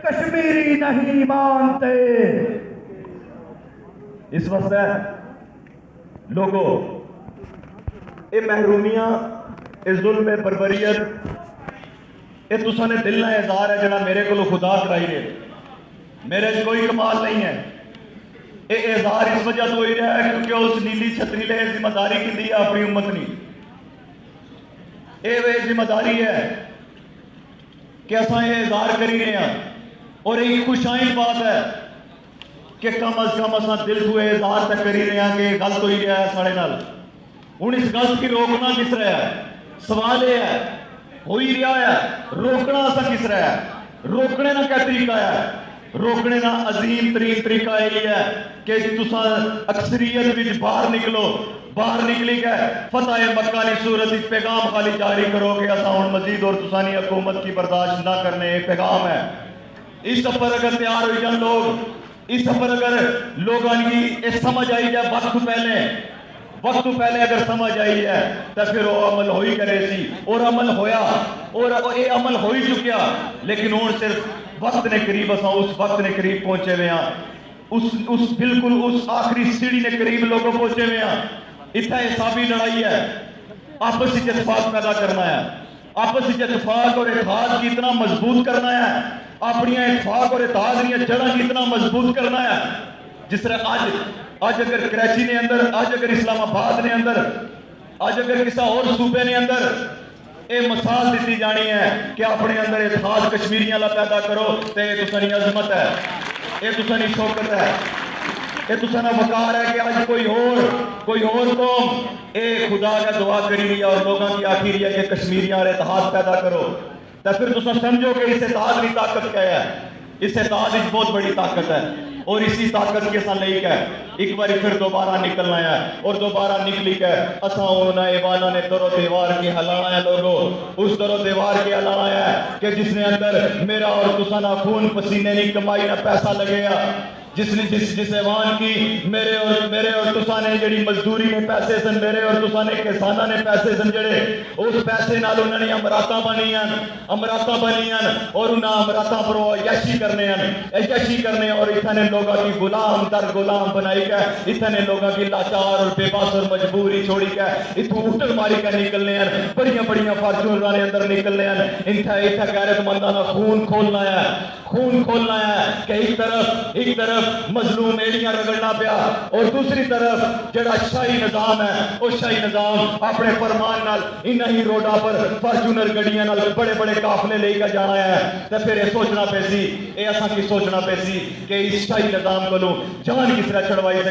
کشمیری نہیں مانتے. اس واسطے لوگوں اے محرومیاں اے ظلم اے بربریت اے تساں نے دل نہ اظہار ہے جڑا میرے کو خدا کرائی ہے. میرے کوئی کمال نہیں ہے. اے اظہار اس وجہ تو ہوئی رہا ہے کیونکہ اس نیلی چھتری لے ذمہ داری کی دی اپنی امت نے. اے وہ ذمہ داری ہے کہ اساں یہ اظہار کری رہے ہیں اور ایک خوشائن بات ہے کہ کم از کم اساں دل کو اظہار تک کری رہے ہیں کہ غلط ہوئی رہا ہے ساڑے نال. ہوں اس غلط کی روکنا کس رہا ہے؟ سوال یہ ہے ہوئی رہا ہے روکنا اساں کس رہا ہے؟ روکنے نہ کیا طریقہ ہے؟ روکنے نہ عظیم ترین طریقہ یہ ہے کہ تساں اکثریت وچ باہر نکلو. باہر نکلی گئے فتح مکہ کی صورت پیغام خالی جاری کرو کہ اساں ہن مزید اور تسانی حکومت کی برداشت نہ کرنے. پیغام ہے اس پر اگر تیار ہوئی جان لوگ, اس پر اگر لوگوں کی سمجھ آئی جائے وقت تو پہلے اگر سمجھ آئی ہے تو پھر وہ عمل ہوئی کرے سی اور عمل ہویا اور یہ عمل ہوئی چکیا. لیکن ہوں صرف وقت نے قریب اساں اس وقت نے قریب پہنچے ہوئے ہیں, اس بالکل اس آخری سیڑھی نے قریب لوگوں پہنچے ہوئے ہیں. اتنا حسابی لڑائی ہے, آپس ہی اتفاق پیدا کرنا ہے, آپس ہی اتفاق اور اتحاد کی اتنا مضبوط کرنا ہے, اپنی اتفاق اور اتحاد کی جڑوں کی اتنا مضبوط کرنا ہے. جس طرح آج اگر کراچی نے اندر, آج اگر اسلام آباد نے اندر, آج اگر کسی اور صوبے نے اندر یہ مثال دیتی جانی ہے کہ اپنے اندر اتحاد کشمیریاں لا پیدا کرو تو یہ تسانی عظمت ہے, یہ تسانی شوکت ہے, یہ تسانہ وقار ہے کہ آج کوئی اور قوم اے خدا کا دعا کری رہی ہے اور لوگوں کی آخری رہی ہے کہ کشمیریاں اور اتحاد پیدا کرو. تو پھر تساں سمجھو کہ اس اتحاد کی طاقت کیا ہے. اس اتحاد ایک بہت بڑی طاقت ہے اور اسی طاقت کے ساتھ لے کے ایک بار پھر دوبارہ نکلنا ہے اور دوبارہ نکلی کے اساں ہونا ایوانا نے در و دیوار کے ہلانا ہے. لوگوں اس در و دیوار کے ہلانا ہے کہ جس نے اندر میرا اور تسانہ خون پسینے نہیں کمائی نہ پیسہ لگے گا, جس ایوان کی میرے اور تسانے جڑی مزدوری نے پیسے سن, میرے اور تسانے کسانہ نے پیسے سن جڑے, اس پیسے نال انہوں نے امراتاں بنی ہیں اور انہاں امراتاں پر وہ عیاشی کرنے اور اتھا نے لوگوں کی غلام در غلام بنائی گئے, اتھا نے لوگوں کی لاچار اور بے بس اور مجبوری چھوڑی گئے, اتھوں اٹھن ماری کے نکلنے ہیں, بڑیاں فارچونراں نے اندر نکلنے ہیں. اتھا غیرت منداں دا خون کھولنا ہے کہ ایک طرف مظلوم ایڑیاں رگڑنا پیا اور دوسری طرف جڑا شاہی نظام ہے وہ شاہی نظام اپنے فرمان نال انہاں ہی روڈاں پر فارچونر گڈیاں نال بڑے قافلے لے کے جانا ہے. تے پھر یہ سوچنا پے سی, یہ اساں کی سوچنا پے سی کہ اس شاہی نظام کو جان کس طرح چھڑوائی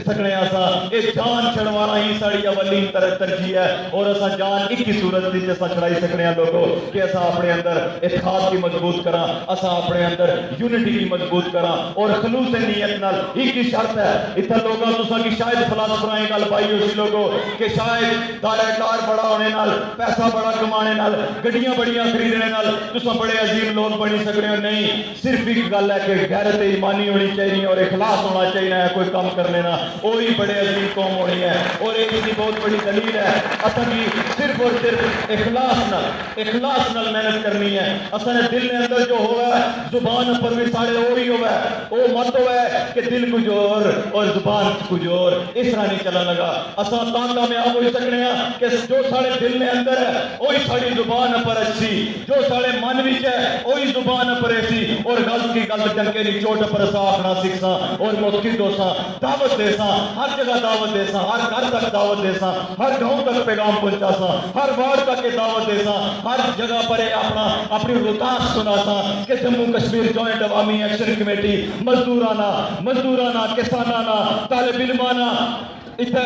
سکنے اساں. یہ جان چھڑوانا ہی ساری اولین ترجیح ہے اور اساں جان ایک ہی صورت وچ اساں چھڑائی سکنے ہیں لوگوں کہ اساں اپنے اندر اتحاد کی مضبوط کراں, اساں اپنے اندر یونٹی کی مضبوط کراں اور خلوص نیت نال. ایک ہی شرط ہے اتنا لوگوں تساں کی شاید فلاسفراں گل پائی ہو سی لوگوں کہ شاید دائرہ کار بڑا ہونے نال, پیسہ بڑا کمانے نال, گڈیاں بڑیاں خریدنے نال تساں بڑے عظیم لوگ بنی سکنے ہو. نہیں, صرف ایک گل ہے کہ غیرت ایمانی ہونی چاہیے اور اخلاص ہونا چاہیے ہے کوئی کام کرنے نا, وہی بڑے عظیم قوم ہونی ہے. اور ایک کی بہت بڑی دلیل ہے اساں کی صرف اور صرف اخلاص نال محنت کرنی ہے. اساں نے دل نے اندر جو ہوا زبان پر بھی سارے وہی ہوا, وہ مت ہوا کہ دل کچھ اور زبان کچھ اور, اس طرح نہیں چلا لگا. اساں تاں کامیاب ہو سکنے ہیں کہ جو سارے دل نے اندر ہے وہی ساری زبان پر اچھی, جو سارے من وچ ہے وہی زبان پر ایسی, اور غلط کی غلط ڈنکے دی چوٹ پر اساں آکھنا سکھساں اور موقع دوساں دعوت دیساں, ہر جگہ دعوت دیساں, ہر گھر تک دعوت دیساں, ہر گاؤں تک پیغام پہنچاساں, ہر وارڈ تک دعوت دیساں, ہر جگہ پر اپنی روتاس سناساں کہ جموں کشمیر جوائنٹ عوامی ایکشن کمیٹی مزدورانہ کسانانہ طالب علمانہ اتنا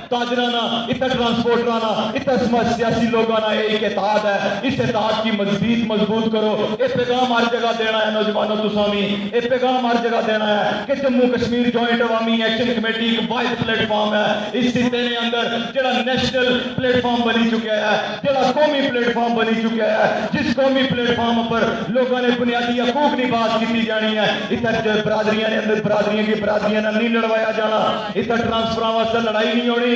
تاجرانہ اتنا ٹرانسپورٹرانہ اتنا سیاسی لوگانہ ایک اتحاد ہے. اس اتحاد کی مضبوط کرو. یہ پیغام ہر جگہ دینا ہے نوجوانوں تسامی, یہ پیغام ہر جگہ دینا ہے کہ جموں کشمیر جوائنٹ عوامی ایکشن کمیٹی ایک واحد پلیٹ فارم ہے. اس خطے نے اندر جڑا نیشنل پلیٹ فارم بنی چکا ہے, جڑا قومی پلیٹ فارم بنی چکا ہے, جس قومی پلیٹ فارم پر لوگوں نے بنیادی حقوق کی بات کی جانی ہے. اتنا برادریاں نے اندر برادریاں کی برادریاں نہیں لڑوایا جانا, اتنا ٹرانسفراں واسطے لڑائی نہیں ہونی,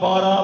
12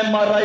MRI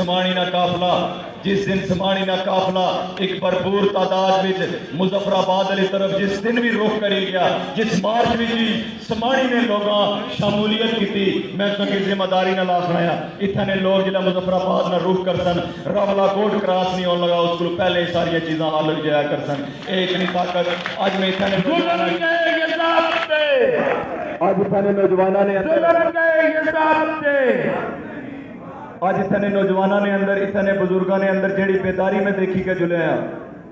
سمانی نہ قافلہ جس دن سمانی نہ قافلہ ایک بھرپور تعداد وچ مظفر آباد علی طرف جس دن بھی رخ کری گیا جس مارچ وچ بھی سمانی نے لوگاں شمولیت کیتی میں سنگی ذمہ داری نہ لا سنایا اتھا نے لوگ جلا مظفر آباد نہ رخ کر سن راولا کوٹ کراس نہیں ہونے لگا اس کو پہلے ہی ساری چیزاں حل ہو جایا کر سن ایک نہیں طاقت آج میں اتھا نے آج اتھا نے نوجوانہ نے آج اتنے نوجوانوں نے اندر اتنے بزرگوں نے اندر جیڑی بیداری میں دیکھی کے جلے ہیں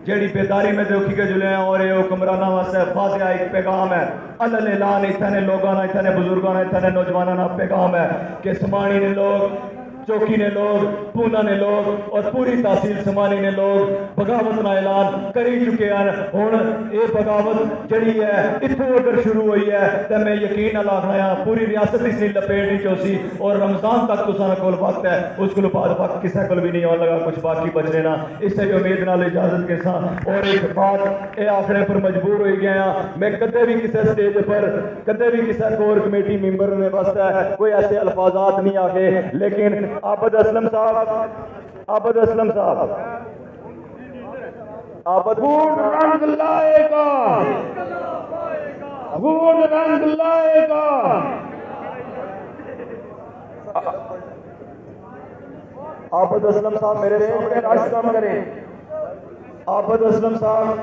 جیڑی بیداری میں دیکھی کے جلے ہیں اور یہ حکمرانہ واسطے فاتحہ ایک پیغام ہے علل اعلان اتنے لوگوں نے اتنے بزرگوں نے اتنے نوجوانوں کا پیغام ہے کہ سمانی نے لوگ چوکی نے لوگ پونا نے لوگ اور پوری تحصیل سمانی نے لوگ بغاوت کا اعلان کری چکے ہیں ہوں یہ بغاوت جڑی ہے اتوں اگر شروع ہوئی ہے تو میں یقین نہ لاکھنا پوری ریاست اس نے لپیٹنی چوسی اور رمضان تک تو سارا کول وقت ہے اس کو بعد وقت کسی کو بھی نہیں آنے لگا کچھ باقی بچنے نہ اس سے امید نال اجازت کے ساتھ اور ایک بات یہ آخرے پر مجبور ہوئی گیا میں کدے بھی کسی سٹیج پر کدے بھی کسی کور کمیٹی ممبر میں واسطہ ہے کوئی ایسے الفاظات نہیں آگے لیکن عابد اسلم صاحب عابد اسلم صاحب عابد رنگ لائے گا رنگ لائے گا عابد اسلم صاحب میرے سامنے راش کام کریں عابد اسلم صاحب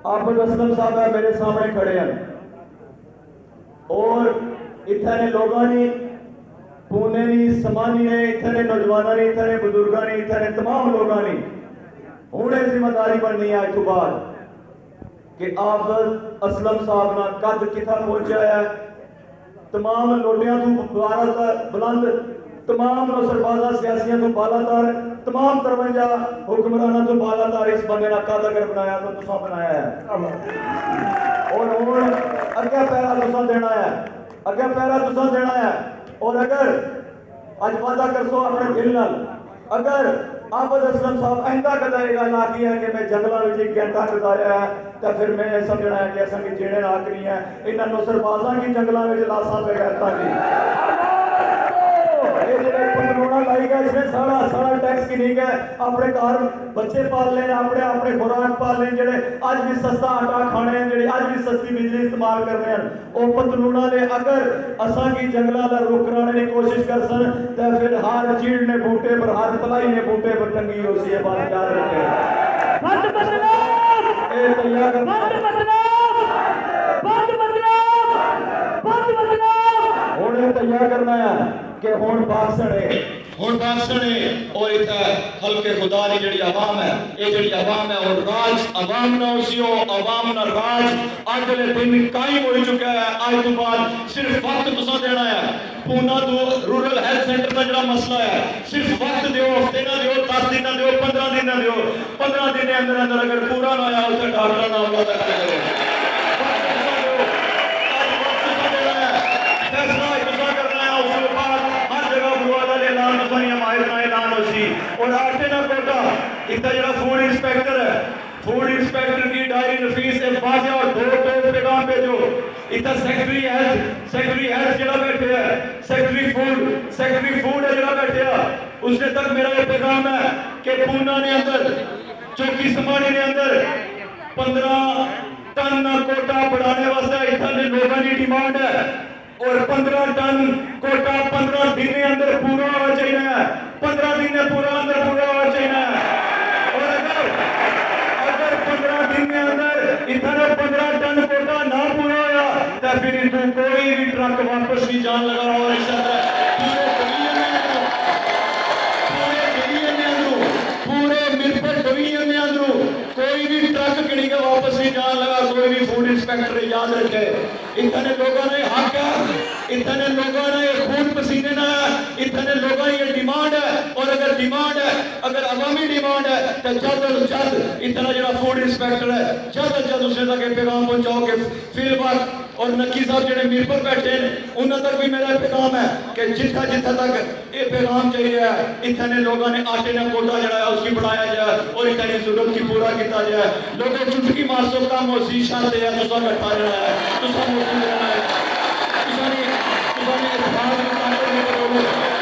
عابد اسلم صاحب ہے میرے سامنے کھڑے ہیں اور اتنے لوگوں نے پونے نے سمانی نے اتنے نوجوانوں نے اتنے بزرگوں نے اتنے تمام لوگوں نے ہوں ذمہ داری بننی ہے تو بعد کہ عابد اسلم صاحب نہ قد کتنا پہنچا ہے تمام لوٹیاں تو بلند تمام نصربازہ سیاسیاں تو بالا تر تمام 53 حکمرانوں تو بالا تر اس بندے کا قد اگر بنایا تو تساں بنایا ہے اور ہوں اگے پیرا تساں دینا ہے اگے پیرا تساں دینا ہے اور اگر آج وعدہ کر سو اپنے دل نال اگر عابد اسلم صاحب آئندہ کدے گا نہ کیا کہ میں جنگلاں وچ ایک گھنٹہ گزاریا ہے تو پھر میں سمجھنا ہے کہ ایسا کہ جیڑے ناک نہیں ہے انہاں نصر بازاں کی جنگلاں وچ لاساں پہ گھرتا کی یہ جڑے پندرونا لائی گئے اس میں سارا ٹیکس کی نہیں گئے اپنے گھر بچے پال لیں اپنے خوراک پال لیں جڑے اج بھی سستا آٹا کھانے ہیں جڑے اج بھی سستی بجلی استعمال کرنے ہیں وہ پندرونا نے اگر اساں کی جنگلاں دا رخ کرانے کی کوشش کر سن تو پھر ہر چیڑ نے بوٹے پر ہر تلائی نے بوٹے پر ٹنگی ہو سی ہے بات یاد رکھے بند مطلب اے تیار کر بند مطلب بند مطلب بند مطلب ہونے تیار کرنا ہے کہ ہون باکسن ہے اور اتھا خلق خدا نے جڑی عوام ہے یہ جڑی عوام ہے اور راج عوام نہ اسی ہو عوام نہ راج آج لے دن قائم ہو چکا ہے آج تو بعد صرف وقت تساں دینا ہے پونا تو رورل ہیلتھ سینٹر کا جڑا مسئلہ ہے صرف وقت دیو ہفتے نہ دیو 10 دن نہ دیو 15 دن نہ دیو 15 دن کے اندر اگر پورا نہ آیا تو ڈاکٹر نہ ہوگا تک کرو اور آٹے نہ کوٹا اتنا جڑا فوڈ انسپیکٹر ہے فوڈ انسپیکٹر کی ڈائری نفیس سے واضح اور دو پیغام بھیجو اتنا سیکٹری ہیلتھ جڑا بیٹھے ہے سیکٹری فوڈ ہے جڑا بیٹھے ہے اس نے تک میرا یہ پیغام ہے کہ پونا نے اندر چوکی سمانی نے اندر 15 ٹن کوٹا بڑھانے واسطے اتنے لوگوں کی ڈیمانڈ ہے اور 15 ٹن کوٹا 15 دن کے اندر پورا ہونا چاہیے 15 دن میں پورا ہونا چاہیے اور اگر 15 دن کے اندر اتنا 15 ٹن کوٹا نہ پورا ہوا تو پھر تو کوئی بھی ٹرک واپس نہیں جان لگا اور اس پورے ملپت ڈویژن میں اندروں کوئی بھی ٹرک کڑی کا واپس نہیں جان لگا کوئی بھی فوڈ انسپیکٹر یاد رکھے اتنے لوگوں نے حق ہے اتنے لوگوں نے خون پسینے نہ ہے اتنے لوگوں کی یہ ڈیمانڈ ہے اور اگر ڈیمانڈ ہے اگر عوامی ڈیمانڈ ہے تو جلد از جلد اتنا جڑا فوڈ انسپیکٹر ہے جلد از جلد اسے تک پیغام پہنچاؤ کہ فیلڈ ورک اور نکی صاحب جڑے میر پر بیٹھے ہیں انہوں تک بھی میرا پیغام ہے کہ جتھا تک یہ پیغام چاہیے ہے اتنے لوگوں نے آٹے نہ کوٹا جڑا ہے اس کی بڑھایا جائے اور اتنی ضرورت کی پورا کیتا جائے لوگوں چٹکی مارسو کام ہو سی شاتے ہیں تو سب کٹھا جڑا ہے تو سب موجود رہنا ہے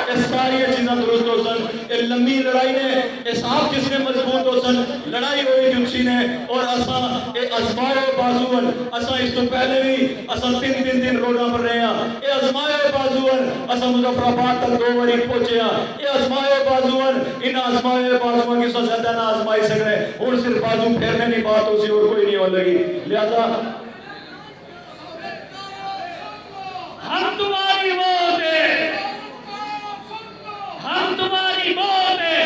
اس ساری چیزاں درست ہو سن اے لمبی لڑائی نے اے صاحب جس نے مضبوط ہو سن لڑائی ہوئی جنسی نے اور اساں اے ازمائے بازوان اساں اس تو پہلے بھی اساں تین دن روڈاں پر رہے ہیں اے ازمائے بازوان اساں مظفر آباد تک 2 باری پہنچے ہیں اے ازمائے بازوان ان ازمائے بازوان کی سو زیادہ نہ آزمائی سک رہے اور صرف بازو پھیرنے نہیں بات ہو سی اور کوئی نہیں ہو لگی لہذا ہم تمہاری موت ہے ہم تمہاری موت ہے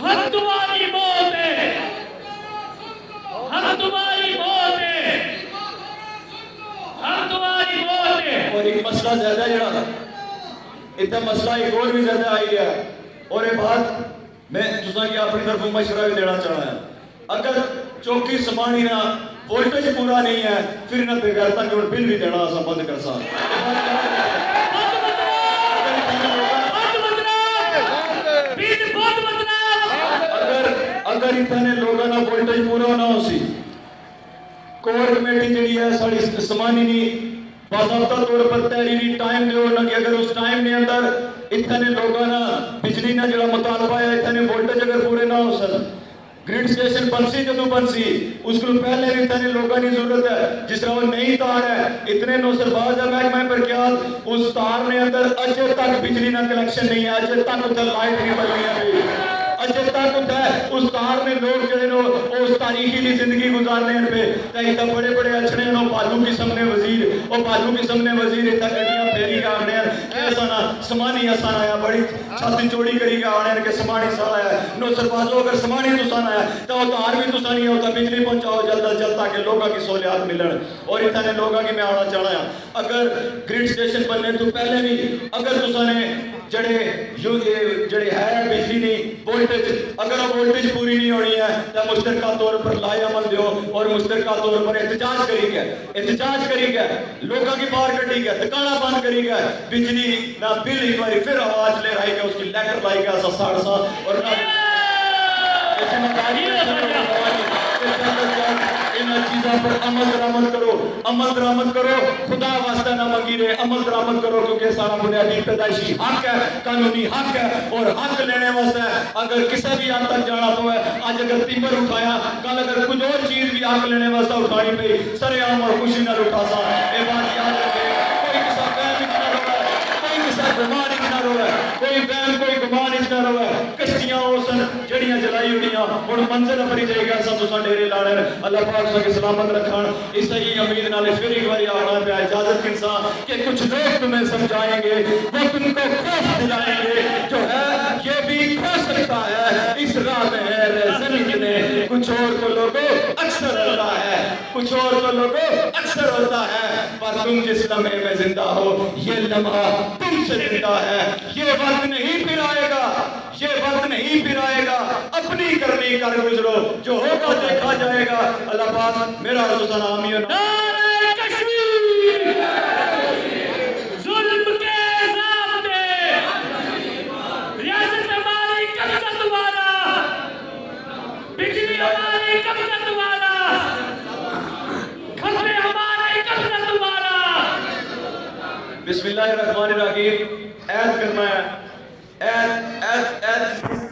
ہم تمہاری موت ہے ہم تمہاری موت ہے ہم تمہاری موت ہے اور ایک مسئلہ زیادہ جڑا اتنا مسئلہ ایک اور بھی زیادہ آئی گیا اور یہ بات میں تساں کی اپنی طرف مشورہ بھی دینا چاہنا ہے اگر چوکی سمانی نہ وولٹیج پورا نہیں ہے پھر نہ بغیرتا کہ بل بھی دینا اساں بند کر سا اگر اتنے لوگوں نے وولٹیج پورا نہ ہو سی کور کمیٹی جڑی ہے ساڑی سمانی نہیں باضابطہ طور پر تحریری ٹائم دے ہونا کہ اگر اس ٹائم نے اندر اتنے لوگوں نے بجلی نہ جڑا مطالبہ ہے اتنے وولٹیج اگر پورے نہ ہو سن گریڈ سٹیشن بنسی جدو بنسی اس کو پہلے بھی اتنے لوگوں کی ضرورت ہے جس طرح وہ نئی تار ہے اتنے نوسر باز ہے محکمہ برقیات اس تار نے اندر اجے تک بجلی نہ کلیکشن نہیں ہے اجے تک اتنے لائٹ نہیں بن گئی اجے تک اتنے اس تار میں لوگ جڑے نو اس تاریخی دی زندگی گزارنے ہیں پہ کہیں تب بڑے بڑے اچھنے نو بالو قسم نے وزیر اور بالو قسم نے وزیر اتنا گڑیاں پھیری گا آنے ہیں کہ ایسانا سمانی آسان آیا بڑی چھاتی چوڑی کری گا آنے ہیں کہ سمانی سال آیا ہے نو سربازو اگر سمانی تو سان آیا تو وہ تار بھی تو سانی ہوتا بجلی پہنچاؤ جلد جلد تاکہ لوگاں کی سہولیات ملن اور اتنے لوگاں کی میں آنا چاہنا ہے اگر گریڈ سٹیشن بننے تو پہلے بھی اگر تو سانے جڑے ہے بجلی نہیں وولٹیج اگر وہ وولٹیج پوری نہیں ہونی ہے تو مشترکہ طور پر لائے عمل دیو اور مشترکہ طور پر احتجاج کری گیا لوگوں کی باہر کٹی گیا دکانہ بند کری گیا بجلی نہ بل ایک باری پھر آواز لے رہی گیا اس کی لیٹر لائی گیا سا ساڑھ سا اور نہ ایسے مقامی ان چیزوں پر عمل درآمد کرو خدا واسطہ نہ منگی رہے عمل درآمد کرو کیونکہ سارا بنیادی پیدائشی حق ہے قانونی حق ہے اور حق لینے واسطے اگر کسی بھی حد تک جانا پوے آج اگر تیمر اٹھایا کل اگر کچھ اور چیز بھی حق لینے واسطے اٹھانی پئی سر عام اور خوشی نہ اٹھا سا یہ بات یاد رکھے کوئی کسا بہن نہ روے کوئی کسا گمان نہ روے کوئی بہن کوئی گمان نہ روے کشتیاں اوسن جڑیاں جلائی ہوئیاں ہن منظر اپنی جائے گا سب تساں ڈیرے لاڑے اللہ پاک سب سلامت رکھن اس ہی امید نال پھر ایک بار آنا پہ اجازت انسان کہ کچھ لوگ تمہیں سمجھائیں گے وہ تم کو خوف دلائیں گے جو ہے یہ بھی کھو سکتا ہے اس راہ میں ہے زمین کچھ اور کو لوگوں اکثر ہوتا ہے کچھ اور کو لوگوں اکثر ہوتا ہے پر تم جس لمحے میں زندہ ہو یہ لمحہ تم سے زندہ ہے یہ وقت نہیں پھر آئے گا یہ وقت نہیں پھر آئے گا اپنی کرنی کر گزرو جو ہوگا دیکھا جائے گا اللہ پاک میرا حسن آمین نعرہ کشمیر ظلم کے ضابطے ریاست ہماری قبضہ تمہارا بجلی ہماری قبضہ تمہارا کھمبے ہمارے قبضہ تمہارا بسم اللہ الرحمن الرحیم عہد کرنا ہے عہد